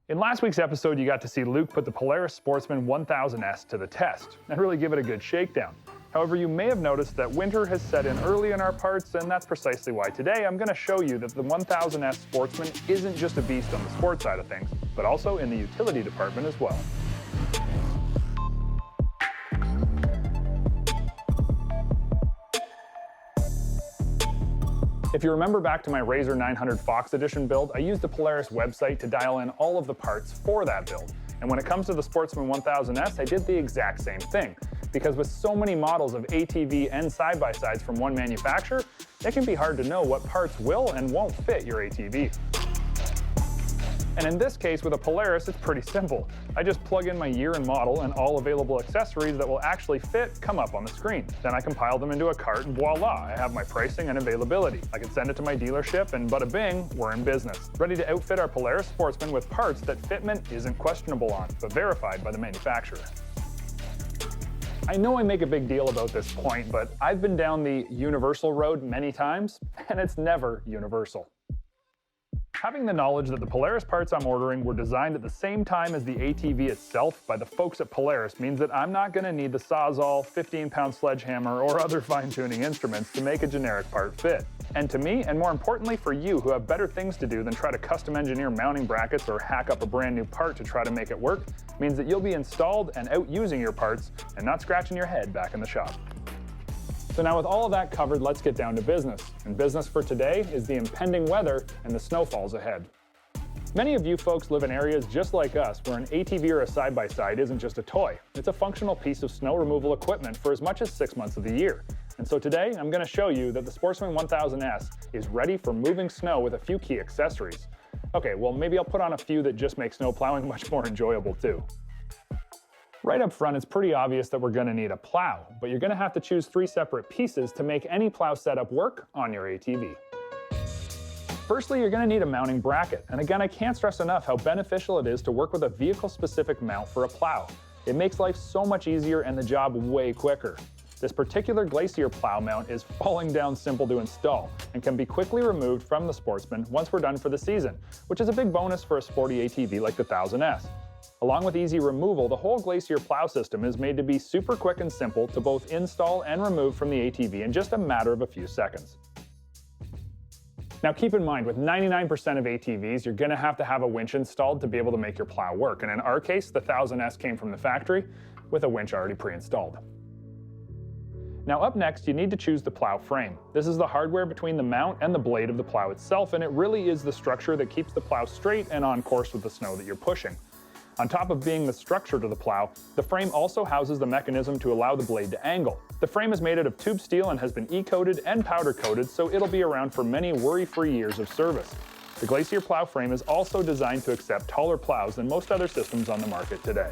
In last week's episode, you got to see Luke put the Polaris Sportsman 1000S to the test and really give it a good shakedown. However, you may have noticed that winter has set in early in our parts, and that's precisely why today I'm going to show you that the 1000S Sportsman isn't just a beast on the sports side of things, but also in the utility department as well. If you remember back to my Razor 900 Fox Edition build, I used the Polaris website to dial in all of the parts for that build. And when it comes to the Sportsman 1000S, I did the exact same thing. Because with so many models of ATV and side-by-sides from one manufacturer, it can be hard to know what parts will and won't fit your ATV. And in this case, with a Polaris, it's pretty simple. I just plug in my year and model, and all available accessories that will actually fit come up on the screen. Then I compile them into a cart, and voila, I have my pricing and availability. I can send it to my dealership, and bada bing, we're in business. Ready to outfit our Polaris Sportsman with parts that fitment isn't questionable on, but verified by the manufacturer. I know I make a big deal about this point, but I've been down the universal road many times, and it's never universal. Having the knowledge that the Polaris parts I'm ordering were designed at the same time as the ATV itself by the folks at Polaris means that I'm not going to need the Sawzall, 15-pound sledgehammer, or other fine-tuning instruments to make a generic part fit. And to me, and more importantly for you who have better things to do than try to custom engineer mounting brackets or hack up a brand new part to try to make it work, means that you'll be installed and out using your parts and not scratching your head back in the shop. So now with all of that covered, let's get down to business. And business for today is the impending weather and the snowfalls ahead. Many of you folks live in areas just like us where an ATV or a side-by-side isn't just a toy. It's a functional piece of snow removal equipment for as much as 6 months of the year. And so today, I'm going to show you that the Sportsman 1000S is ready for moving snow with a few key accessories. Okay, well maybe I'll put on a few that just make snow plowing much more enjoyable too. Right up front, it's pretty obvious that we're going to need a plow, but you're going to have to choose 3 separate pieces to make any plow setup work on your ATV. Firstly, you're going to need a mounting bracket, and again, I can't stress enough how beneficial it is to work with a vehicle-specific mount for a plow. It makes life so much easier and the job way quicker. This particular Glacier plow mount is falling down simple to install and can be quickly removed from the Sportsman once we're done for the season, which is a big bonus for a sporty ATV like the 1000S. Along with easy removal, the whole Glacier plow system is made to be super quick and simple to both install and remove from the ATV in just a matter of a few seconds. Now keep in mind, with 99% of ATVs, you're going to have a winch installed to be able to make your plow work, and in our case, the 1000S came from the factory with a winch already pre-installed. Now up next, you need to choose the plow frame. This is the hardware between the mount and the blade of the plow itself, and it really is the structure that keeps the plow straight and on course with the snow that you're pushing. On top of being the structure to the plow, the frame also houses the mechanism to allow the blade to angle. The frame is made out of tube steel and has been E-coated and powder coated, so it'll be around for many worry-free years of service. The Glacier plow frame is also designed to accept taller plows than most other systems on the market today.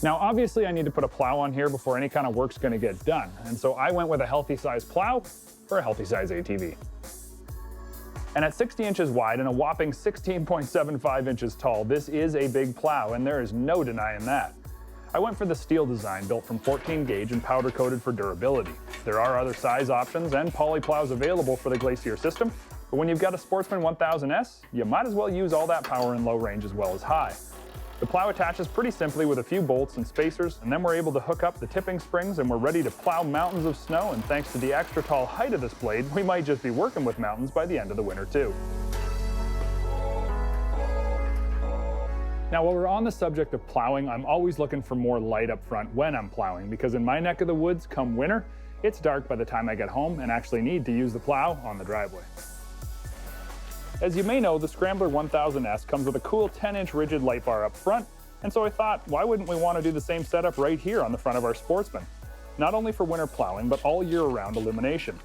Now obviously I need to put a plow on here before any kind of work's going to get done, and so I went with a healthy size plow for a healthy size ATV. And at 60 inches wide and a whopping 16.75 inches tall, this is a big plow, and there is no denying that. I went for the steel design, built from 14 gauge and powder coated for durability. There are other size options and poly plows available for the Glacier system, but when you've got a Sportsman 1000S, you might as well use all that power in low range as well as high. The plow attaches pretty simply with a few bolts and spacers, and then we're able to hook up the tipping springs and we're ready to plow mountains of snow, and thanks to the extra tall height of this blade, we might just be working with mountains by the end of the winter too. Now while we're on the subject of plowing, I'm always looking for more light up front when I'm plowing, because in my neck of the woods, come winter, it's dark by the time I get home and actually need to use the plow on the driveway. As you may know, the Scrambler 1000S comes with a cool 10-inch rigid light bar up front, and so I thought, why wouldn't we want to do the same setup right here on the front of our Sportsman? Not only for winter plowing, but all year-round illumination.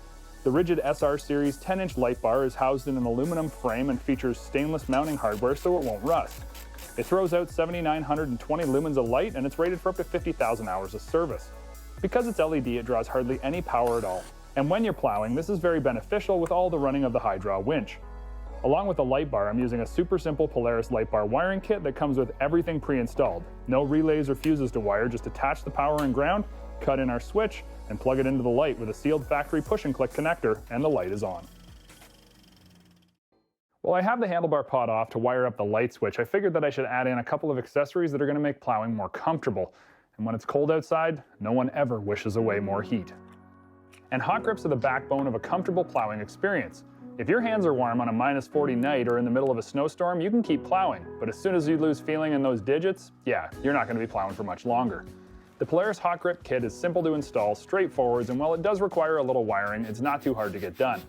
The rigid SR Series 10-inch light bar is housed in an aluminum frame and features stainless mounting hardware so it won't rust. It throws out 7,920 lumens of light, and it's rated for up to 50,000 hours of service. Because it's LED, it draws hardly any power at all. And when you're plowing, this is very beneficial with all the running of the high-draw winch. Along with the light bar, I'm using a super simple Polaris light bar wiring kit that comes with everything pre-installed. No relays or fuses to wire, just attach the power and ground, cut in our switch, and plug it into the light with a sealed factory push and click connector, and the light is on. While I have the handlebar pod off to wire up the light switch, I figured that I should add in a couple of accessories that are going to make plowing more comfortable. And when it's cold outside, no one ever wishes away more heat. And hot grips are the backbone of a comfortable plowing experience. If your hands are warm on a -40 night or in the middle of a snowstorm, you can keep plowing. But as soon as you lose feeling in those digits, yeah, you're not going to be plowing for much longer. The Polaris Hot Grip Kit is simple to install, straightforward, and while it does require a little wiring, it's not too hard to get done.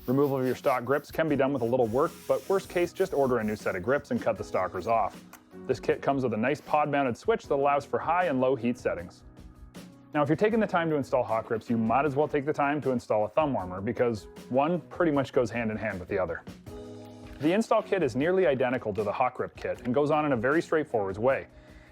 Removal of your stock grips can be done with a little work, but worst case, just order a new set of grips and cut the stockers off. This kit comes with a nice pod-mounted switch that allows for high and low heat settings. Now, if you're taking the time to install hot grips, you might as well take the time to install a thumb warmer because one pretty much goes hand in hand with the other. The install kit is nearly identical to the hot grip kit and goes on in a very straightforward way.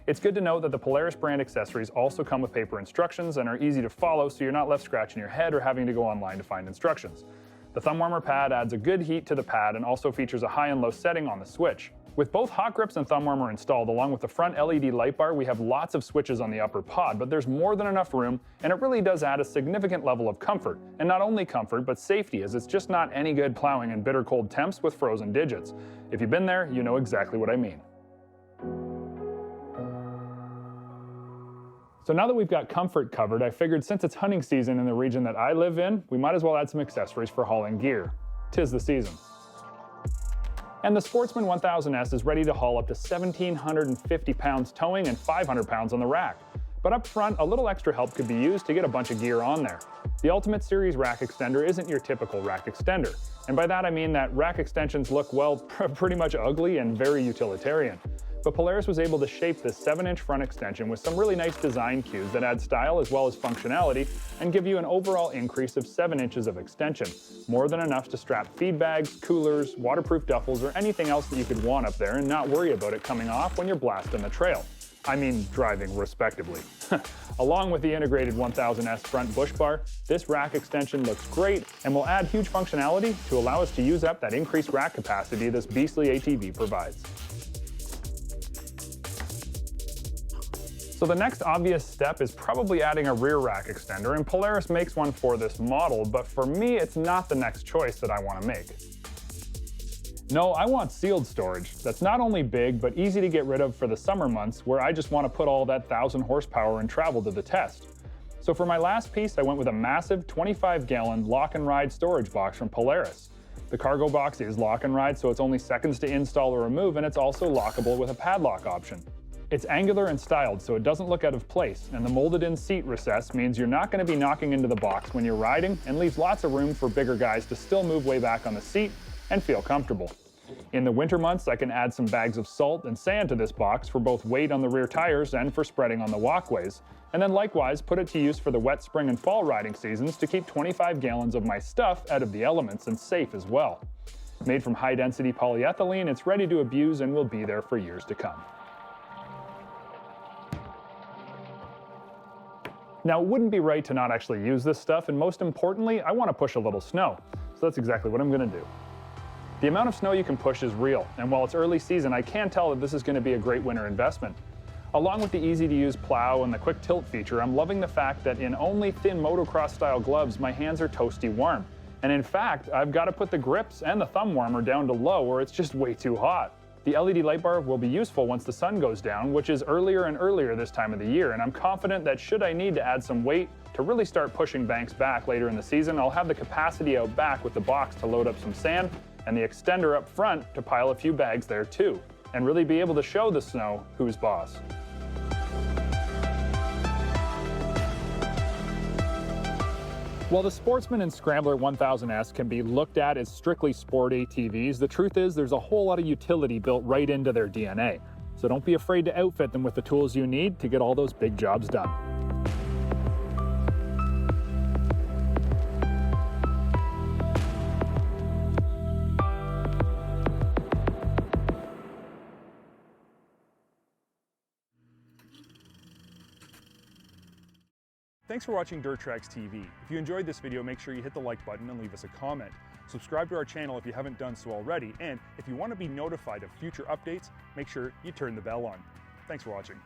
It's good to note that the Polaris brand accessories also come with paper instructions and are easy to follow, so you're not left scratching your head or having to go online to find instructions. The thumb warmer pad adds a good heat to the pad and also features a high and low setting on the switch. With both hot grips and thumb warmer installed, along with the front LED light bar, we have lots of switches on the upper pod, but there's more than enough room, and it really does add a significant level of comfort. And not only comfort, but safety, as it's just not any good plowing in bitter cold temps with frozen digits. If you've been there, you know exactly what I mean. So now that we've got comfort covered, I figured since it's hunting season in the region that I live in, we might as well add some accessories for hauling gear. 'Tis the season. And the Sportsman 1000S is ready to haul up to 1,750 pounds towing and 500 pounds on the rack. But up front, a little extra help could be used to get a bunch of gear on there. The Ultimate Series rack extender isn't your typical rack extender. And by that I mean that rack extensions look, well, pretty much ugly and very utilitarian. But Polaris was able to shape this 7-inch front extension with some really nice design cues that add style as well as functionality and give you an overall increase of 7 inches of extension, more than enough to strap feed bags, coolers, waterproof duffels, or anything else that you could want up there and not worry about it coming off when you're blasting the trail. I mean driving respectively. Along with the integrated 1000S front bush bar, this rack extension looks great and will add huge functionality to allow us to use up that increased rack capacity this beastly ATV provides. So the next obvious step is probably adding a rear rack extender, and Polaris makes one for this model, but for me it's not the next choice that I want to make. No, I want sealed storage that's not only big, but easy to get rid of for the summer months where I just want to put all that 1,000 horsepower and travel to the test. So for my last piece, I went with a massive 25-gallon lock and ride storage box from Polaris. The cargo box is lock and ride, so it's only seconds to install or remove, and it's also lockable with a padlock option. It's angular and styled, so it doesn't look out of place, and the molded-in seat recess means you're not going to be knocking into the box when you're riding and leaves lots of room for bigger guys to still move way back on the seat and feel comfortable. In the winter months, I can add some bags of salt and sand to this box for both weight on the rear tires and for spreading on the walkways, and then likewise put it to use for the wet spring and fall riding seasons to keep 25 gallons of my stuff out of the elements and safe as well. Made from high-density polyethylene, it's ready to abuse and will be there for years to come. Now, it wouldn't be right to not actually use this stuff, and most importantly, I want to push a little snow. So that's exactly what I'm going to do. The amount of snow you can push is real, and while it's early season, I can tell that this is going to be a great winter investment. Along with the easy-to-use plow and the quick tilt feature, I'm loving the fact that in only thin motocross-style gloves, my hands are toasty warm. And in fact, I've got to put the grips and the thumb warmer down to low, or it's just way too hot. The LED light bar will be useful once the sun goes down, which is earlier and earlier this time of the year, and I'm confident that should I need to add some weight to really start pushing banks back later in the season, I'll have the capacity out back with the box to load up some sand and the extender up front to pile a few bags there too, and really be able to show the snow who's boss. While the Sportsman and Scrambler 1000S can be looked at as strictly sport ATVs, the truth is there's a whole lot of utility built right into their DNA. So don't be afraid to outfit them with the tools you need to get all those big jobs done. Thanks for watching Dirt Tracks TV. If you enjoyed this video, make sure you hit the like button and leave us a comment. Subscribe to our channel if you haven't done so already, and if you want to be notified of future updates, make sure you turn the bell on. Thanks for watching.